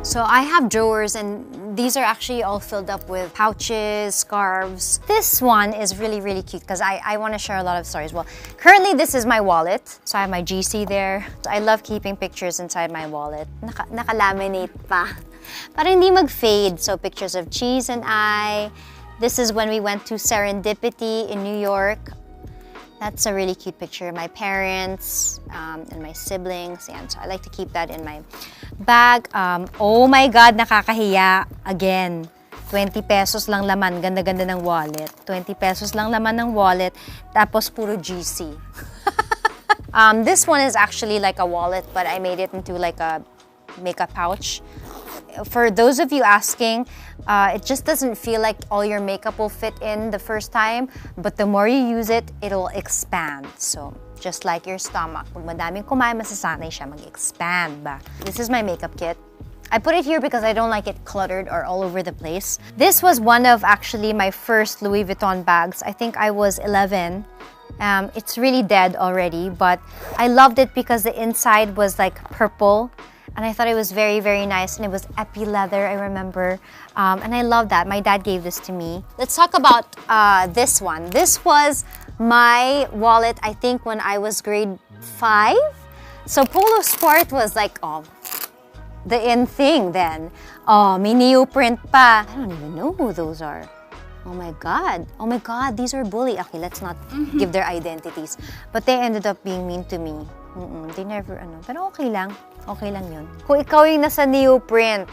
So I have drawers, and these are actually all filled up with pouches, scarves. This one is really, really cute because I want to share a lot of stories. Well, currently this is my wallet. So I have my GC there. So I love keeping pictures inside my wallet. Naka-laminate pa. Para hindi mag-fade. So pictures of Cheese and I. This is when we went to Serendipity in New York. That's a really cute picture. My parents and my siblings. And so I like to keep that in my bag. Oh my God, nakakahiya. Again, 20 pesos lang laman. Ganda-ganda ng wallet. 20 pesos lang laman ng wallet. Tapos puro GC. This one is actually like a wallet, but I made it into like a makeup pouch. For those of you asking, it just doesn't feel like all your makeup will fit in the first time, but the more you use it, it'll expand. So, just like your stomach, pag madaming kumain, masasanay siya mag-expand ba. This is my makeup kit. I put it here because I don't like it cluttered or all over the place. This was one of actually my first Louis Vuitton bags. I think I was 11. It's really dead already, but I loved it because the inside was like purple. And I thought it was very, very nice. And it was epi leather, I remember. And I love that. My dad gave this to me. Let's talk about this one. This was my wallet, I think, when I was grade 5. So Polo Sport was like, the in thing then. May neoprint pa. I don't even know who those are. Oh my God. Oh my God, these are bully. Okay, let's not give their identities. But they ended up being mean to me. They never, pero okay lang. Okay lang yun. Kung ikaw yung nasa neoprint,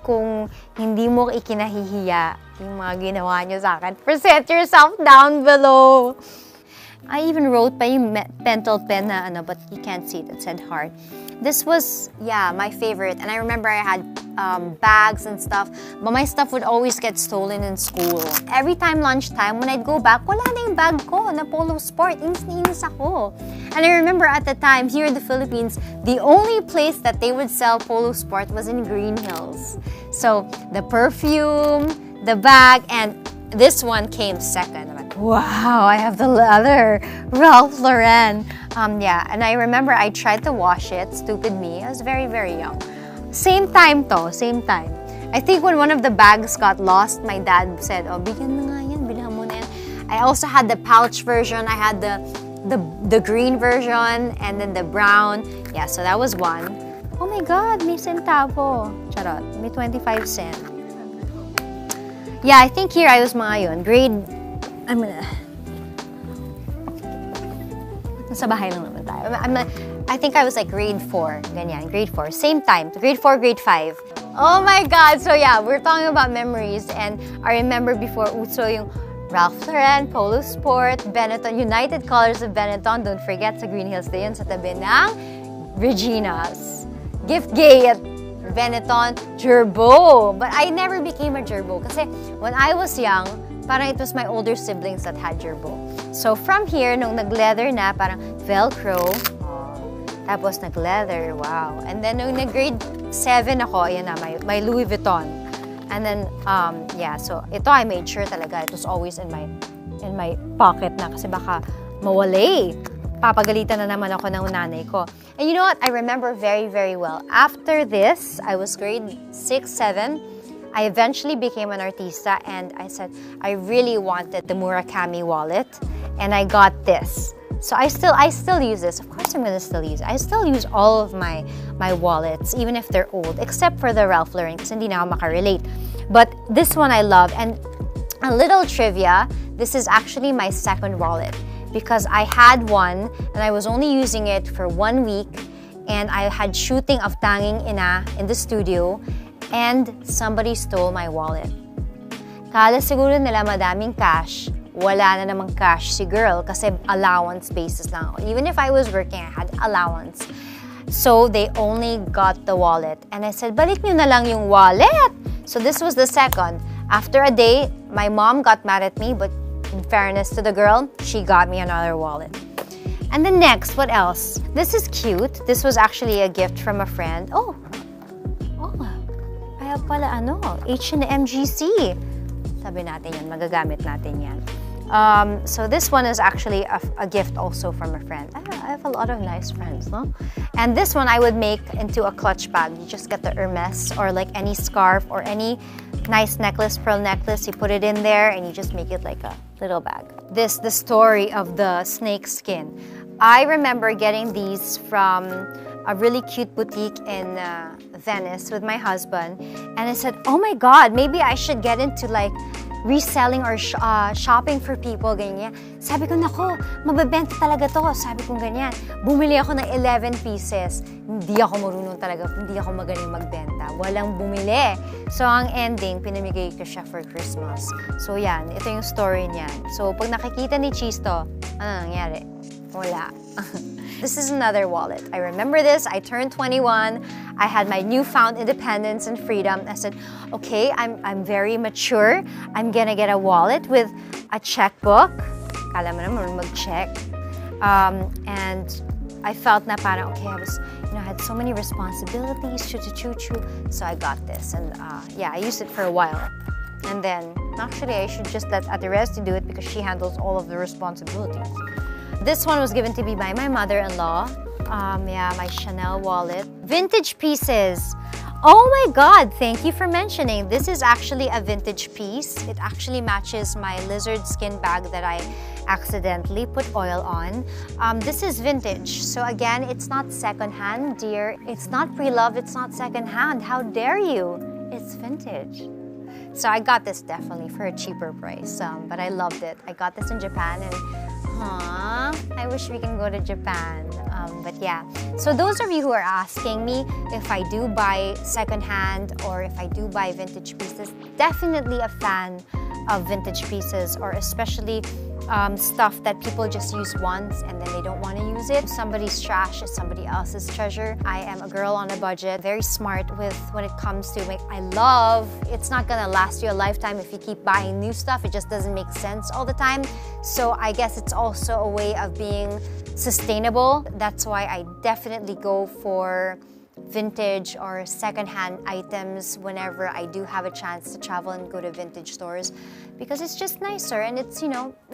kung hindi mo ikinahihiya yung mga ginawa nyo sa akin, present yourself down below. I even wrote pa yung pentel pen na but you can't see it. It said heart. This was, my favorite. And I remember I had bags and stuff, but my stuff would always get stolen in school. Every time lunchtime, when I'd go back, wala na yung bag ko na Polo Sport. Inis na inis ako. And I remember at the time, here in the Philippines, the only place that they would sell Polo Sport was in Green Hills. So, the perfume, the bag, and this one came second. I'm like, wow, I have the leather. Ralph Lauren. And I remember I tried to wash it. Stupid me. I was very, very young. Same time. I think when one of the bags got lost, my dad said, bigyan mo nga yan, bilhan mo na yan. I also had the pouch version. I had the green version and then the brown. Yeah, so that was one. Oh my God, may centavo. Charot, may 25 cents. Yeah, I think here I was mga yun. Nasa bahay lang naman tayo. I think I was like grade 4. Ganyan, grade 4. Same time. Grade 4, grade 5. Oh my God! So yeah, we're talking about memories. And I remember before uso yung Ralph Lauren, Polo Sport, Benetton, United Colors of Benetton. Don't forget sa Green Hills na yun, sa tabi ng Regina's. Gift Gate, Benetton, Gerbo. But I never became a Gerbo kasi when I was young, parang it was my older siblings that had Gerbo. So from here, nung nag-leather na, parang Velcro. Tapos nag-leather, wow. And then nung nag-grade 7 ako, ayan na, my Louis Vuitton. And then, so ito I made sure talaga, it was always in my pocket na kasi baka mawala. Papagalitan na naman ako ng nanay ko. And you know what? I remember very, very well. After this, I was grade 6, 7. I eventually became an artista and I said I really wanted the Murakami wallet and I got this. So I still use this. Of course I'm gonna still use it. I still use all of my wallets, even if they're old, except for the Ralph Lauren kasi hindi na ako makarelate. But this one I love. And a little trivia, this is actually my second wallet because I had one and I was only using it for 1 week and I had shooting of Tanging Ina in the studio and somebody stole my wallet. Kala siguro nila madaming cash. Wala na namang cash si girl kasi allowance basis lang ako. Even if I was working, I had allowance. So they only got the wallet. And I said, balik nyo na lang yung wallet. So this was the second. After a day, my mom got mad at me, but in fairness to the girl, she got me another wallet. And then next, what else? This is cute. This was actually a gift from a friend. Oh, kaya pala H&M GC. Sabi natin yan, magagamit natin yan. So this one is actually a gift also from a friend. I have a lot of nice friends, no? And this one I would make into a clutch bag. You just get the Hermes or like any scarf or any nice necklace, pearl necklace. You put it in there and you just make it like a little bag. The story of the snake skin. I remember getting these from a really cute boutique in Venice with my husband, and I said, oh my God, maybe I should get into like reselling or shopping for people, ganyan. Sabi ko, nako, mabebenta talaga to. Sabi ko ganyan. Bumili ako ng 11 pieces. Hindi ako marunong talaga, hindi ako magaling magbenta. Walang bumili. So, ang ending, pinamigay ko siya for Christmas. So, yan. Ito yung story niyan. So, pag nakikita ni Chisto, ano nangyari? Wala. This is another wallet. I remember this. I turned 21. I had my newfound independence and freedom. I said, okay, I'm very mature. I'm gonna get a wallet with a checkbook. Kala mo naman mag-check. And I felt na parang, okay, I had so many responsibilities, choo-choo-choo. So I got this. And yeah, I used it for a while. And then, actually, I should just let Adiresti do it because she handles all of the responsibilities. This one was given to me by my mother-in-law. Yeah, my Chanel wallet. Vintage pieces. Oh my God, thank you for mentioning. This is actually a vintage piece. It actually matches my lizard skin bag that I accidentally put oil on. This is vintage. So again, it's not secondhand, dear. It's not pre-loved, it's not secondhand. How dare you? It's vintage. So I got this definitely for a cheaper price, but I loved it. I got this in Japan and I wish we can go to Japan. But yeah, so those of you who are asking me if I do buy secondhand or if I do buy vintage pieces, definitely a fan of vintage pieces, or especially stuff that people just use once and then they don't want to use it. Somebody's trash is somebody else's treasure. I am a girl on a budget, very smart with when it comes to it's not gonna last you a lifetime if you keep buying new stuff. It just doesn't make sense all the time. So I guess it's also a way of being sustainable. That's why I definitely go for vintage or secondhand items whenever I do have a chance to travel and go to vintage stores, because it's just nicer and it's,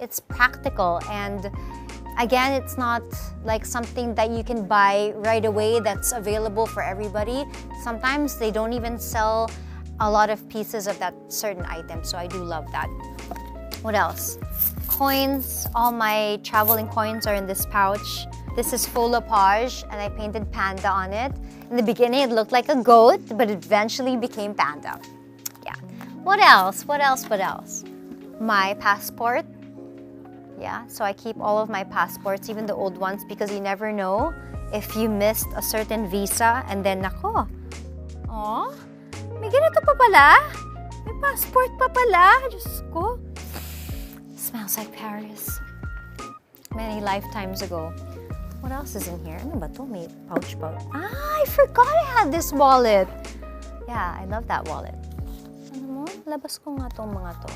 it's practical. And again, it's not like something that you can buy right away that's available for everybody. Sometimes they don't even sell a lot of pieces of that certain item, so I do love that. What else? Coins. All my traveling coins are in this pouch. This is faux lapage, and I painted panda on it. In the beginning, it looked like a goat, but it eventually became panda. Yeah. What else? What else? What else? My passport. Yeah, so I keep all of my passports, even the old ones, because you never know if you missed a certain visa and then, nako, oh, may ganito pa pala? May passport pa pala? Diyos ko. Smells like Paris. Many lifetimes ago. What else is in here? Ano ba to? May pouch. I forgot I had this wallet. Yeah, I love that wallet. Ano mo? Labas ko nga tong mga to.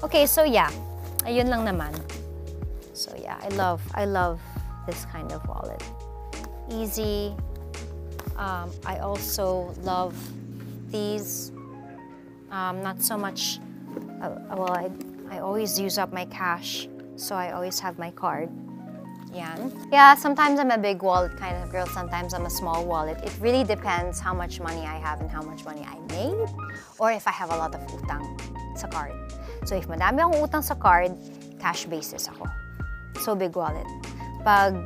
Okay, so yeah. Ayun lang naman. So yeah, I love this kind of wallet. Easy. I also love these. Not so much. Well, I always use up my cash, so I always have my card. Yan. Yeah, sometimes I'm a big wallet kind of girl, sometimes I'm a small wallet. It really depends how much money I have and how much money I made, or if I have a lot of utang sa card. So if madami akong utang sa card, cash basis ako. So big wallet. Pag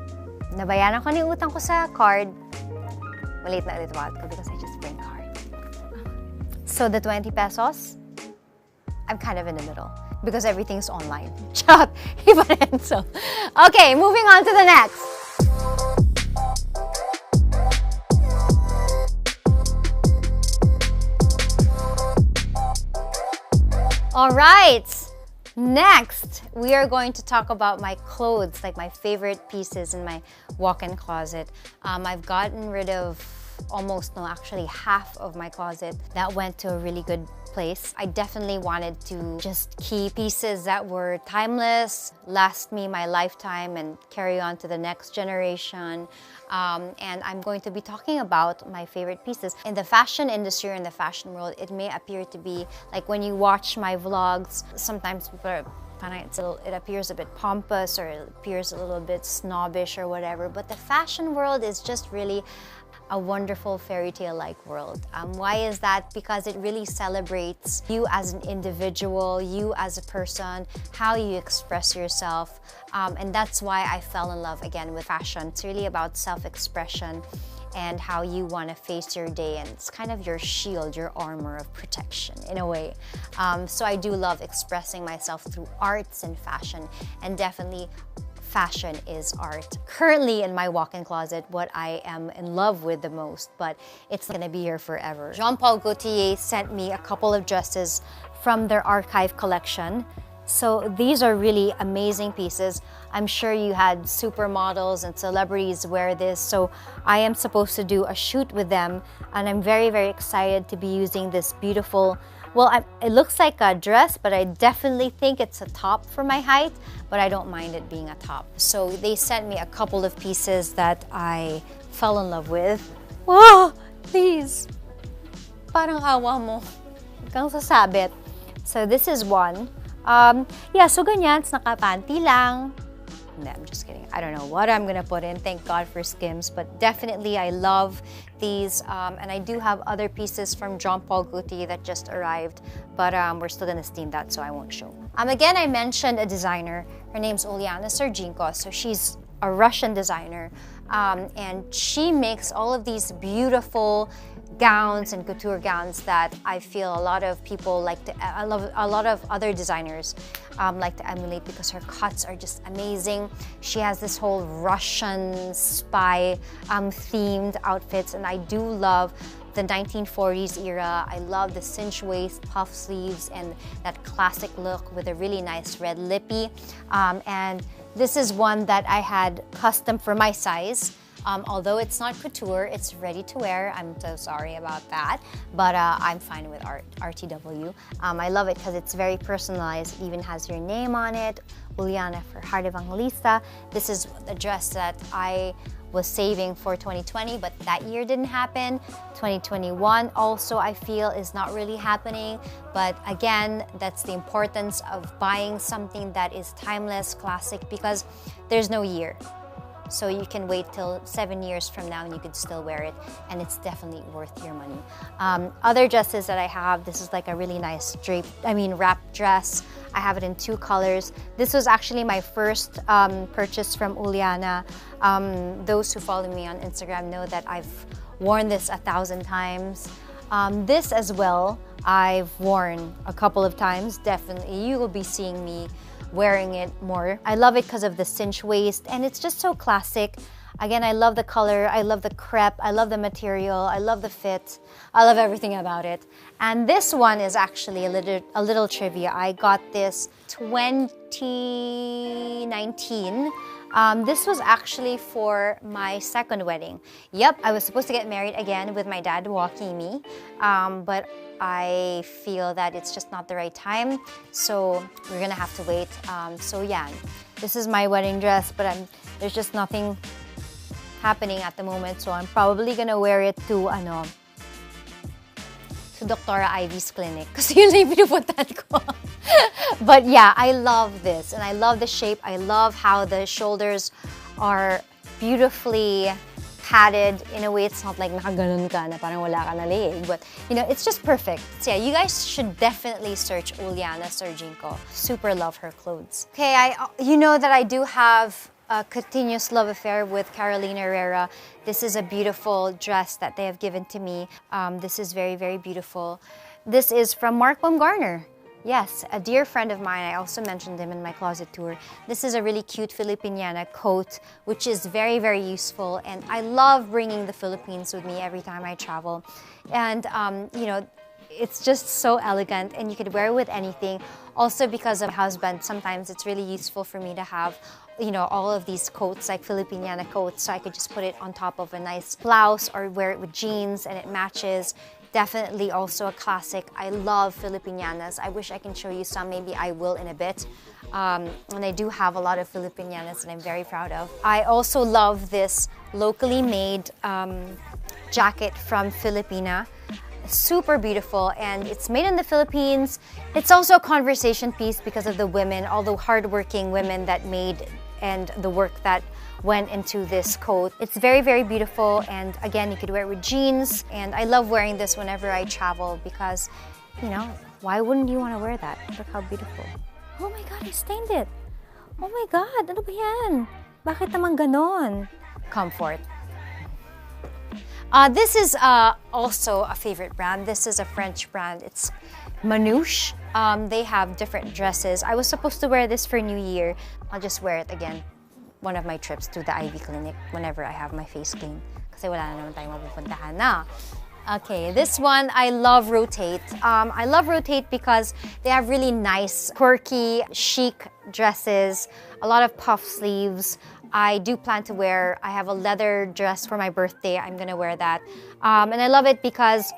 nabayaran ko na yung utang ko sa card, maliit na ulit wallet ko because I just bring card. So the 20 pesos, I'm kind of in the middle, because everything's online. Chat! Iba rin. So, okay, moving on to the next. All right, next we are going to talk about my clothes, like my favorite pieces in my walk-in closet. I've gotten rid of actually half of my closet. That went to a really good place. I definitely wanted to just keep pieces that were timeless, last me my lifetime, and carry on to the next generation. And I'm going to be talking about my favorite pieces. In the fashion industry or in the fashion world, it may appear to be like when you watch my vlogs, sometimes people are it appears a bit pompous, or it appears a little bit snobbish or whatever, but the fashion world is just really a wonderful fairy tale-like world. Why is that? Because it really celebrates you as an individual, you as a person, how you express yourself, and that's why I fell in love again with fashion. It's really about self-expression and how you want to face your day, and it's kind of your shield, your armor of protection in a way. So I do love expressing myself through arts and fashion, and definitely fashion is art. Currently in my walk-in closet, what I am in love with the most, but it's gonna be here forever. Jean Paul Gaultier sent me a couple of dresses from their archive collection. So these are really amazing pieces. I'm sure you had supermodels and celebrities wear this, so I am supposed to do a shoot with them, and I'm very, very excited to be using this beautiful, well, it looks like a dress, but I definitely think it's a top for my height, but I don't mind it being a top. So they sent me a couple of pieces that I fell in love with. Whoa, please. Parang awa mo. Kang sasabit. So this is one. Yeah, so ganyan, it's naka-panty lang. No, I'm just kidding. I don't know what I'm gonna put in. Thank God for Skims, but definitely I love these. And I do have other pieces from Jean Paul Gaultier that just arrived, but we're still gonna steam that, so I won't show. Again, I mentioned a designer. Her name's Uliana Serginko. So she's a Russian designer, and she makes all of these beautiful gowns and couture gowns that I feel a lot of people like to, a lot of other designers like to emulate, because her cuts are just amazing. She has this whole Russian spy themed outfits, and I do love the 1940s era. I love the cinch waist, puff sleeves, and that classic look with a really nice red lippy. And this is one that I had custom for my size. Although it's not couture, it's ready to wear. I'm so sorry about that, but I'm fine with RTW. I love it because it's very personalized. It even has your name on it, Uliana for Heart Evangelista. This is the dress that I was saving for 2020, but that year didn't happen. 2021 also, I feel, is not really happening. But again, that's the importance of buying something that is timeless, classic, because there's no year. So you can wait till 7 years from now and you could still wear it, and it's definitely worth your money. Other dresses that I have, this is like a really nice wrap dress. I have it in 2 colors. This was actually my first purchase from Uliana. Those who follow me on Instagram know that I've worn this 1,000 times. This as well, I've worn a couple of times. Definitely, you will be seeing me wearing it more. I love it because of the cinch waist, and it's just so classic. Again, I love the color, I love the crepe, I love the material, I love the fit, I love everything about it. And this one is actually a little trivia. I got this 2019. This was actually for my second wedding. Yep, I was supposed to get married again with my dad walking me, but I feel that it's just not the right time, so we're gonna have to wait. So yeah, this is my wedding dress, but there's just nothing happening at the moment, so I'm probably gonna wear it to Dr. Ivy's clinic, kasi yun lang yung pinupuntahan ko. But yeah, I love this, and I love the shape. I love how the shoulders are beautifully padded. In a way, it's not like nakaganon ka na parang wala ka na leeg, but you know, it's just perfect. So yeah, you guys should definitely search Uliana Serginko. Super love her clothes. Okay, you know that I do have a continuous love affair with Carolina Herrera. This is a beautiful dress that they have given to me. This is very, very beautiful. This is from Mark Baumgartner. Yes, a dear friend of mine. I also mentioned him in my closet tour. This is a really cute Filipiniana coat, which is very, very useful. And I love bringing the Philippines with me every time I travel. And, you know, it's just so elegant, and you could wear it with anything. Also, because of my husband, sometimes it's really useful for me to have, you know, all of these coats, like Filipiniana coats, so I could just put it on top of a nice blouse or wear it with jeans and it matches. Definitely also a classic. I love Filipinianas. I wish I can show you some. Maybe I will in a bit. And I do have a lot of Filipinianas that I'm very proud of. I also love this locally made jacket from Filipina. super beautiful, and it's made in the Philippines. It's also a conversation piece because of the women, all the hardworking women that made and the work that went into this coat. It's very, very beautiful, and again, you could wear it with jeans, and I love wearing this whenever I travel because, you know, why wouldn't you want to wear that? Look how beautiful. Oh my God, I stained it. Oh my God, ano ba yan? Bakit naman ganon? Comfort. This is also a favorite brand. This is a French brand. It's Manouche. They have different dresses. I was supposed to wear this for New Year. I'll just wear it again. One of my trips to the IV clinic whenever I have my face clean. Kasi wala na naman tayong mapupuntahan na. Okay, this one, I love Rotate. I love Rotate because they have really nice, quirky, chic dresses, a lot of puff sleeves. I do plan to wear, I have a leather dress for my birthday. I'm gonna wear that. And I love it because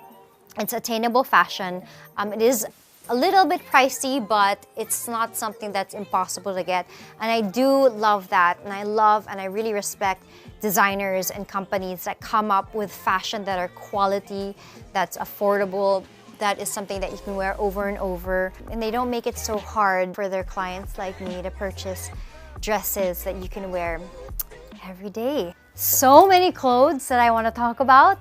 it's attainable fashion. It is a little bit pricey, but it's not something that's impossible to get. And I do love that. And I love and I really respect designers and companies that come up with fashion that are quality, that's affordable, that is something that you can wear over and over. And they don't make it so hard for their clients like me to purchase dresses that you can wear every day. So many clothes that I want to talk about.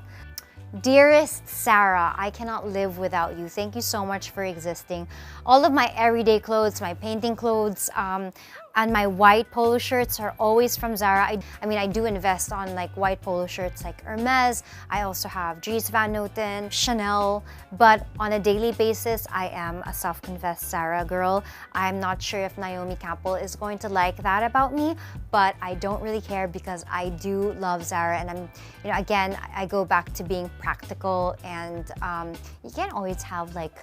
Dearest Sarah, I cannot live without you. Thank you so much for existing. All of my everyday clothes, my painting clothes, and my white polo shirts are always from Zara. I mean, I do invest on like white polo shirts like Hermes. I also have Dries Van Noten, Chanel, but on a daily basis, I am a self-confessed Zara girl. I'm not sure if Naomi Campbell is going to like that about me, but I don't really care because I do love Zara, and I'm, you know, again, I go back to being practical, and you can't always have like,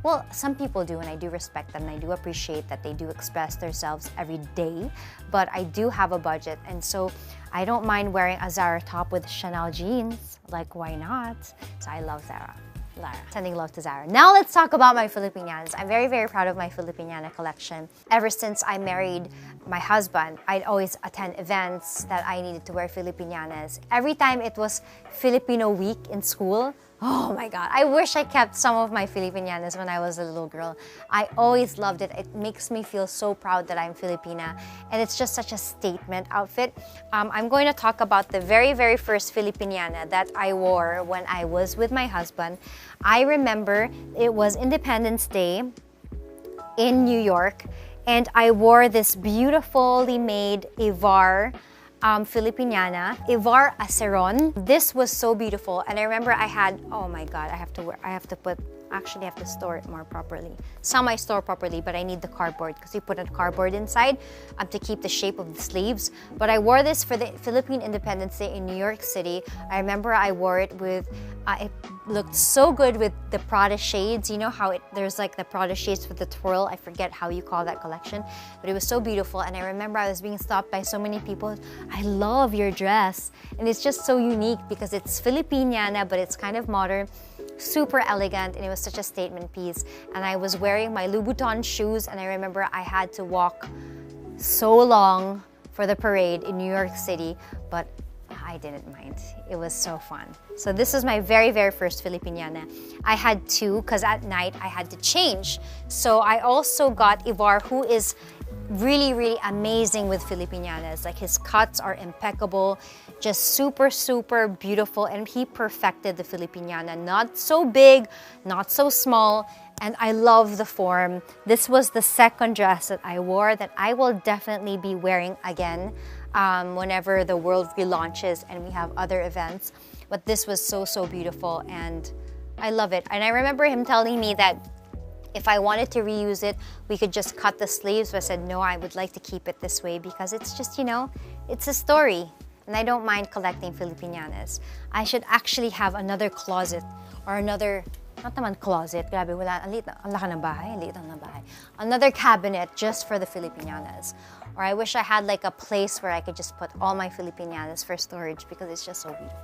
well, some people do, and I do respect them, and I do appreciate that they do express themselves every day, but I do have a budget, and so I don't mind wearing a Zara top with Chanel jeans. Like, why not? So I love Zara. Lara. Sending love to Zara. Now let's talk about my Filipinianas. I'm very, very proud of my Filipiniana collection. Ever since I married my husband, I'd always attend events that I needed to wear Filipinianas. Every time it was Filipino week in school, oh my God, I wish I kept some of my Filipinianas when I was a little girl. I always loved it. It makes me feel so proud that I'm Filipina, and it's just such a statement outfit. I'm going to talk about the very, very first Filipiniana that I wore when I was with my husband. I remember it was Independence Day in New York, and I wore this beautifully made Ivar Filipiniana, Ivar Aceron. This was so beautiful, and I remember I had, oh my God, I have to store it more properly. Some I store properly, but I need the cardboard because you put a cardboard inside to keep the shape of the sleeves. But I wore this for the Philippine Independence Day in New York City. I remember I wore it with, it looked so good with the Prada shades. You know how there's like the Prada shades with the twirl. I forget how you call that collection, but it was so beautiful. And I remember I was being stopped by so many people. I love your dress. And it's just so unique because it's Filipiniana, but it's kind of modern, super elegant, and it was such a statement piece. And I was wearing my Louboutin shoes, and I remember I had to walk so long for the parade in New York City, but I didn't mind. It was so fun. So this was my very, very first Filipiniana. I had two because at night I had to change. So I also got Ivar, who is really, really amazing with Filipinianas. Like, his cuts are impeccable, just super, super beautiful, and he perfected the Filipiniana. Not so big, not so small, and I love the form. This was the second dress that I wore that I will definitely be wearing again whenever the world relaunches and we have other events. But this was so, so beautiful, and I love it. And I remember him telling me that if I wanted to reuse it, we could just cut the sleeves. But I said, no, I would like to keep it this way because it's just, you know, it's a story. And I don't mind collecting Filipinianas. I should actually have another closet or another, not naman closet, grabe, wala, ang laki ng bahay, ang liit lang ng bahay. Another cabinet just for the Filipinianas. Or I wish I had like a place where I could just put all my Filipinianas for storage because it's just so beautiful.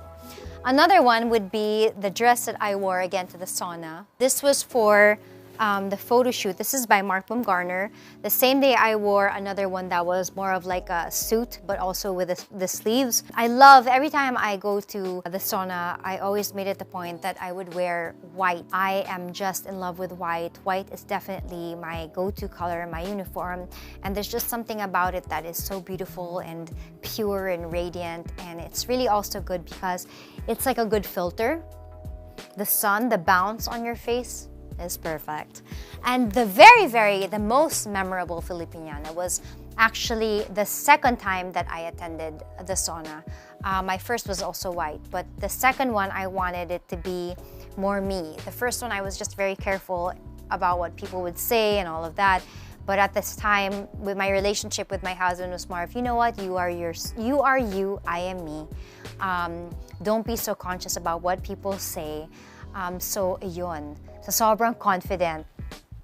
Another one would be the dress that I wore again to the sauna. This was for the photo shoot. This is by Mark Baumgartner. The same day I wore another one that was more of like a suit, but also with the sleeves. I love, every time I go to the sauna, I always made it the point that I would wear white. I am just in love with white. White is definitely my go-to color, my uniform. And there's just something about it that is so beautiful and pure and radiant. And it's really also good because it's like a good filter. The sun, the bounce on your face is perfect. And the most memorable Filipiniana was actually the second time that I attended the sauna. My first was also white, but the second one I wanted it to be more me. The first one I was just very careful about what people would say and all of that. But at this time, with my relationship with my husband was more of, you know what, you are you, I am me. Don't be so conscious about what people say. So, yun. So, sobrang confident.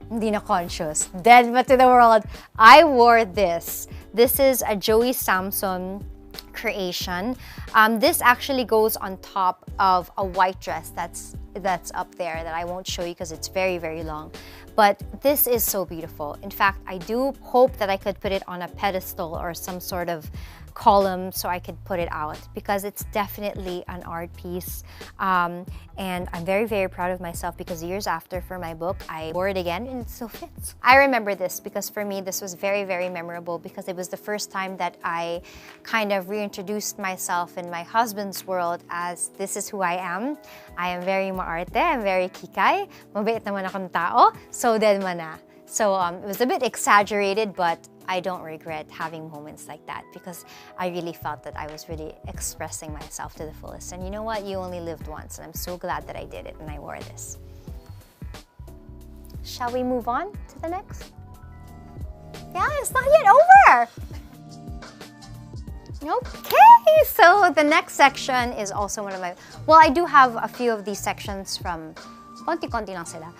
Hindi na conscious. Dead but to the world. I wore this. This is a Joey Samson creation. This actually goes on top of a white dress that's up there that I won't show you because it's very, very long. But this is so beautiful. In fact, I do hope that I could put it on a pedestal or some sort of column so I could put it out because it's definitely an art piece. And I'm very, very proud of myself because years after for my book, I wore it again and it still fits. I remember this because for me, this was very, very memorable because it was the first time that I kind of reintroduced myself in my husband's world as this is who I am. I am very maarte, I'm very kikay, mabait naman akong tao, so dead man na. So it was a bit exaggerated, but I don't regret having moments like that because I really felt that I was really expressing myself to the fullest. And you know what? You only lived once, and I'm so glad that I did it and I wore this. Shall we move on to the next? Yeah, it's not yet over! Okay, so the next section is also one of my... Well, I do have a few of these sections from... Konti-konti lang sila.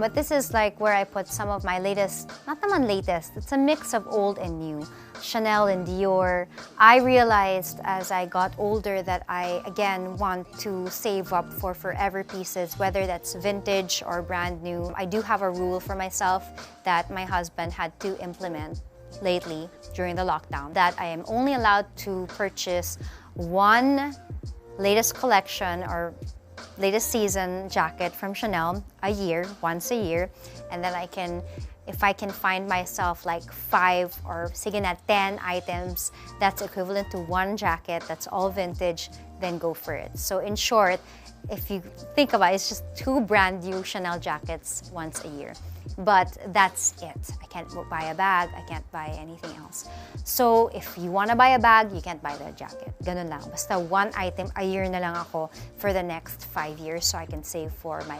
But this is like where I put some of my latest, not naman latest, it's a mix of old and new. Chanel and Dior. I realized as I got older that I, again, want to save up for forever pieces, whether that's vintage or brand new. I do have a rule for myself that my husband had to implement lately during the lockdown, that I am only allowed to purchase one latest collection or latest season jacket from Chanel once a year, and then if I can find myself like 5 or sige na 10 items that's equivalent to one jacket that's all vintage, then go for it. So in short, if you think about it, it's just 2 brand new Chanel jackets once a year. But that's it. I can't buy a bag, I can't buy anything else. So if you want to buy a bag, you can't buy the jacket. Ganun lang. Basta one item a year na lang ako for the next 5 years so I can save for my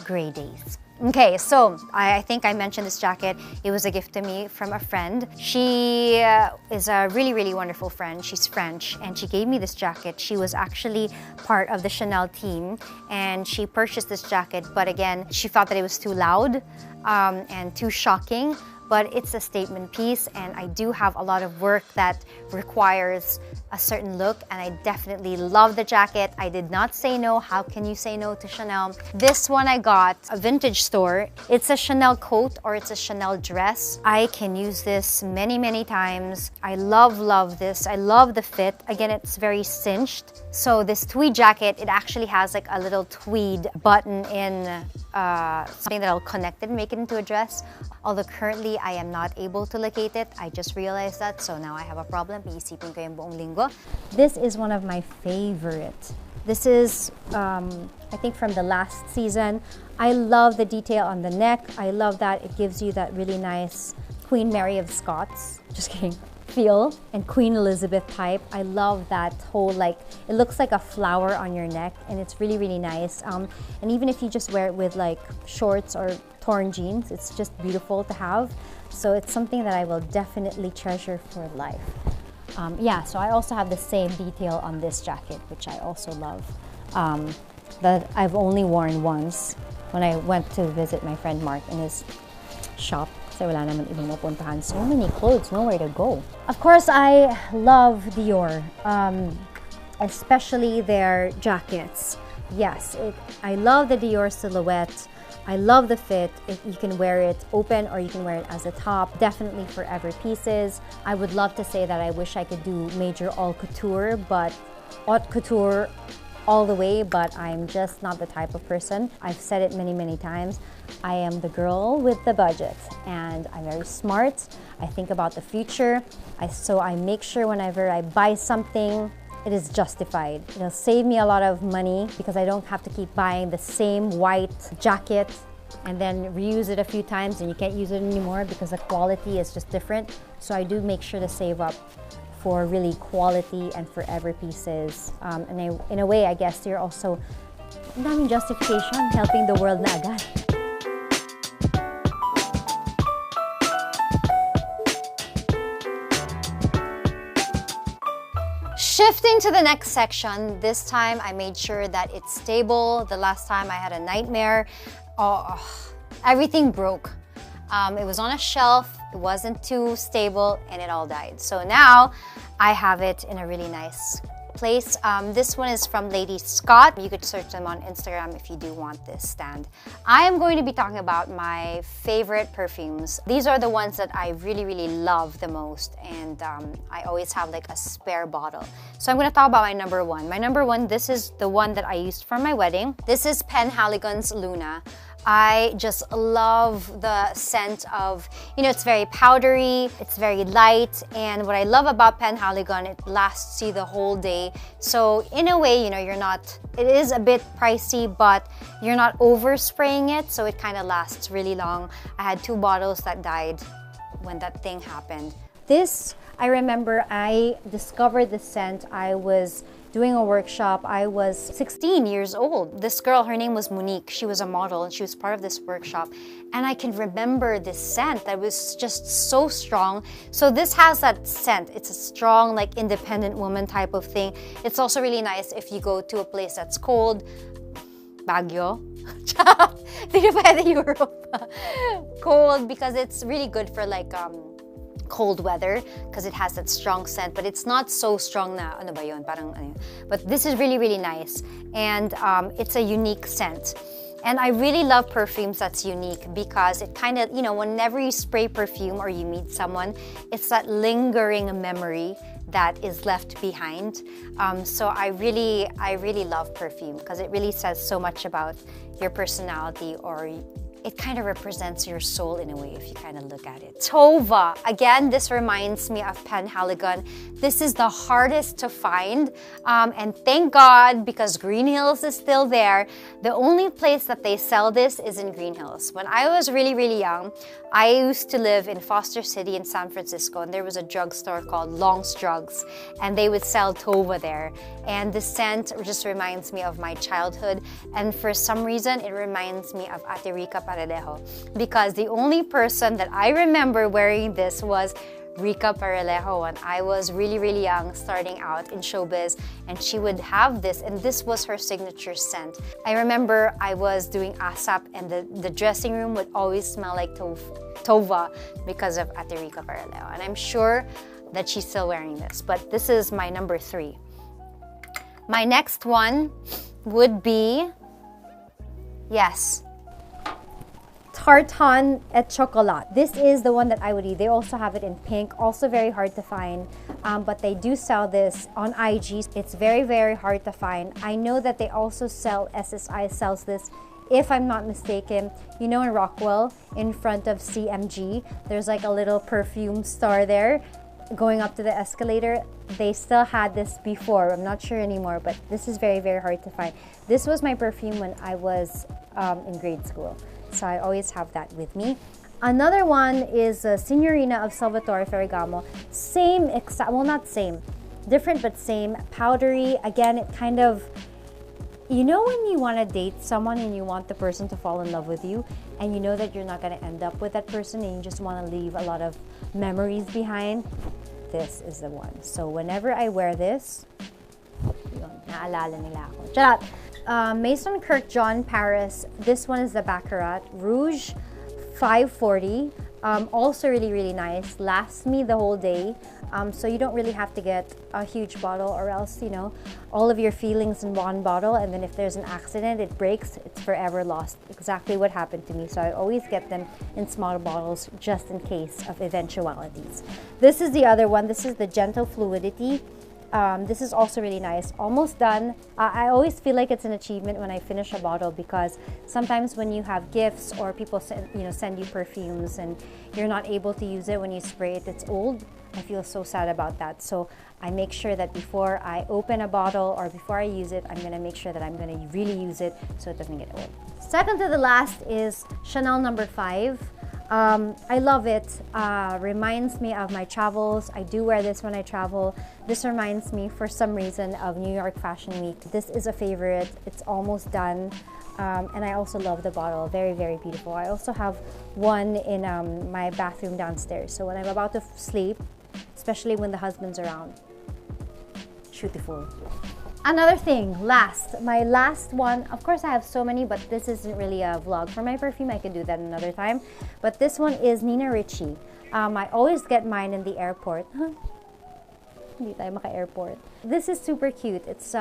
gray days. Okay, so I think I mentioned this jacket. It was a gift to me from a friend. She is a really, really wonderful friend. She's French, and she gave me this jacket. She was actually part of the Chanel team, and she purchased this jacket, but again, she thought that it was too loud and too shocking. But it's a statement piece, and I do have a lot of work that requires a certain look, and I definitely love the jacket. I did not say no. How can you say no to Chanel? This one I got a vintage store. It's a Chanel coat or it's a Chanel dress. I can use this many, many times. I love this. I love the fit. Again, it's very cinched. So this tweed jacket, it actually has like a little tweed button in something that'll connect it and make it into a dress. Although currently I am not able to locate it. I just realized that, so now I have a problem. Iisipin ko yung buong linggo. This is one of my favorite. This is, I think from the last season. I love the detail on the neck. I love that it gives you that really nice Queen Mary of Scots. Just kidding. Feel and Queen Elizabeth type. I love that whole, like, it looks like a flower on your neck, and it's really, really nice. And even if you just wear it with like shorts or torn jeans, it's just beautiful to have. So it's something that I will definitely treasure for life. Yeah, so I also have the same detail on this jacket, which I also love. That I've only worn once when I went to visit my friend Mark in his shop. Kasi wala naman ibang mapuntahan. So many clothes, nowhere to go. Of course, I love Dior, especially their jackets. Yes, I love the Dior silhouette. I love the fit. You can wear it open or you can wear it as a top. Definitely forever pieces. I would love to say that I wish I could do major haute couture, all the way, but I'm just not the type of person. I've said it many, many times. I am the girl with the budget, and I'm very smart. I think about the future. So I make sure whenever I buy something, it is justified. It'll save me a lot of money because I don't have to keep buying the same white jacket and then reuse it a few times and you can't use it anymore because the quality is just different. So I do make sure to save up for really quality and forever pieces. And in a way, I guess you're also, ang daming justification, helping the world na agad. Shifting to the next section, this time I made sure that it's stable. The last time I had a nightmare, everything broke. It was on a shelf, it wasn't too stable, and it all died. So now I have it in a really nice place. This one is from Lady Scott. You could search them on Instagram if you do want this stand. I am going to be talking about my favorite perfumes. These are the ones that I really, really love the most, and I always have like a spare bottle. So I'm going to talk about my number one. My number one, this is the one that I used for my wedding. This is Penhaligon's Luna. I just love the scent of, it's very powdery, it's very light, and what I love about Penhaligon, it lasts you the whole day. So in a way, it is a bit pricey, but you're not overspraying it, so it kind of lasts really long. I had 2 bottles that died when that thing happened. This, I remember I discovered the scent. I was doing a workshop. I was 16 years old. This girl, her name was Monique. She was a model and she was part of this workshop. And I can remember this scent that was just so strong. So this has that scent. It's a strong, like independent woman type of thing. It's also really nice if you go to a place that's cold. Baguio. Hindi pwede Europe. Cold, because it's really good for like cold weather because it has that strong scent, but it's not so strong na ano ba yun, parang ano. But this is really, really nice, and it's a unique scent. And I really love perfumes that's unique because it kind of, whenever you spray perfume or you meet someone, it's that lingering memory that is left behind. So I really love perfume because it really says so much about your personality, or it kind of represents your soul in a way if you kind of look at it. Tova. Again, this reminds me of Penhaligon. This is the hardest to find. And thank God, because Green Hills is still there. The only place that they sell this is in Green Hills. When I was really, really young, I used to live in Foster City in San Francisco, and there was a drugstore called Long's Drugs, and they would sell Tova there. And the scent just reminds me of my childhood, and for some reason, it reminds me of Ate Rica Paralejo, because the only person that I remember wearing this was Rica Paralejo when I was really, really young, starting out in showbiz, and she would have this, and this was her signature scent. I remember I was doing ASAP, and the dressing room would always smell like Tova because of Ate Rica Paralejo, and I'm sure that she's still wearing this, but this is my number 3. My next one would be, yes, Tartan et Chocolat. This is the one that I would eat. They also have it in pink, also very hard to find, but they do sell this on IG. It's very, very hard to find. I know that they also sell, SSI sells this, if I'm not mistaken. In Rockwell, in front of CMG, there's like a little perfume store there. Going up to the escalator, they still had this before. I'm not sure anymore, but this is very, very hard to find. This was my perfume when I was in grade school, so I always have that with me. Another one is Signorina of Salvatore Ferragamo. Same, well, not same, different but same. Powdery. Again, it kind of, when you want to date someone and you want the person to fall in love with you, and you know that you're not going to end up with that person and you just want to leave a lot of memories behind, this is the one. So whenever I wear this, naalala nila ako. Charot! Maison Kirkjohn Paris. This one is the Baccarat Rouge 540. Also really nice, lasts me the whole day. So you don't really have to get a huge bottle, or else, you know, all of your feelings in one bottle, and then if there's an accident, it breaks, it's forever lost. Exactly what happened to me. So I always get them in smaller bottles just in case of eventualities. This is the other one. This is the Gentle Fluidity. This is also really nice. Almost done. I always feel like it's an achievement when I finish a bottle, because sometimes when you have gifts or people send you perfumes and you're not able to use it when you spray it, it's old. I feel so sad about that. So I make sure that before I open a bottle or before I use it, I'm gonna make sure that I'm gonna really use it so it doesn't get old. Second to the last is Chanel No. 5. I love it. Reminds me of my travels. I do wear this when I travel. This reminds me, for some reason, of New York Fashion Week. This is a favorite. It's almost done. And I also love the bottle. Very beautiful. I also have one in my bathroom downstairs. So when I'm about to sleep, especially when the husband's around, beautiful. Another thing, my last one, of course I have so many, but this isn't really a vlog for my perfume. I can do that another time. But this one is Nina Ricci. I always get mine in the airport. Hindi tayo maka-airport. This is super cute. It's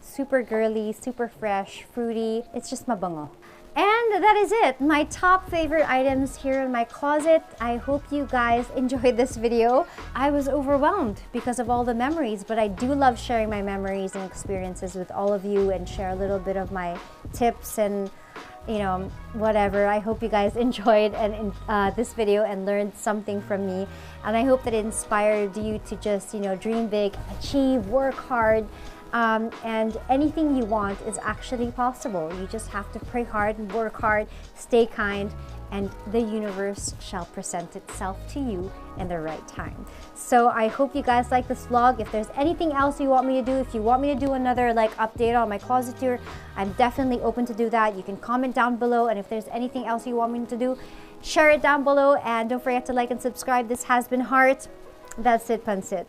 super girly, super fresh, fruity. It's just mabango. And that is it, my top favorite items here in my closet. I hope you guys enjoyed this video. I was overwhelmed because of all the memories, but I do love sharing my memories and experiences with all of you and share a little bit of my tips and, you know, whatever. I hope you guys enjoyed this video and learned something from me. And I hope that it inspired you to just, you know, dream big, achieve, work hard. And anything you want is actually possible. You just have to pray hard and work hard, stay kind, and the universe shall present itself to you in the right time. So I hope you guys like this vlog. If there's anything else you want me to do, if you want me to do another update on my closet tour, I'm definitely open to do that. You can comment down below, and if there's anything else you want me to do, share it down below, and don't forget to like and subscribe. This has been Heart. That's it, Pansit.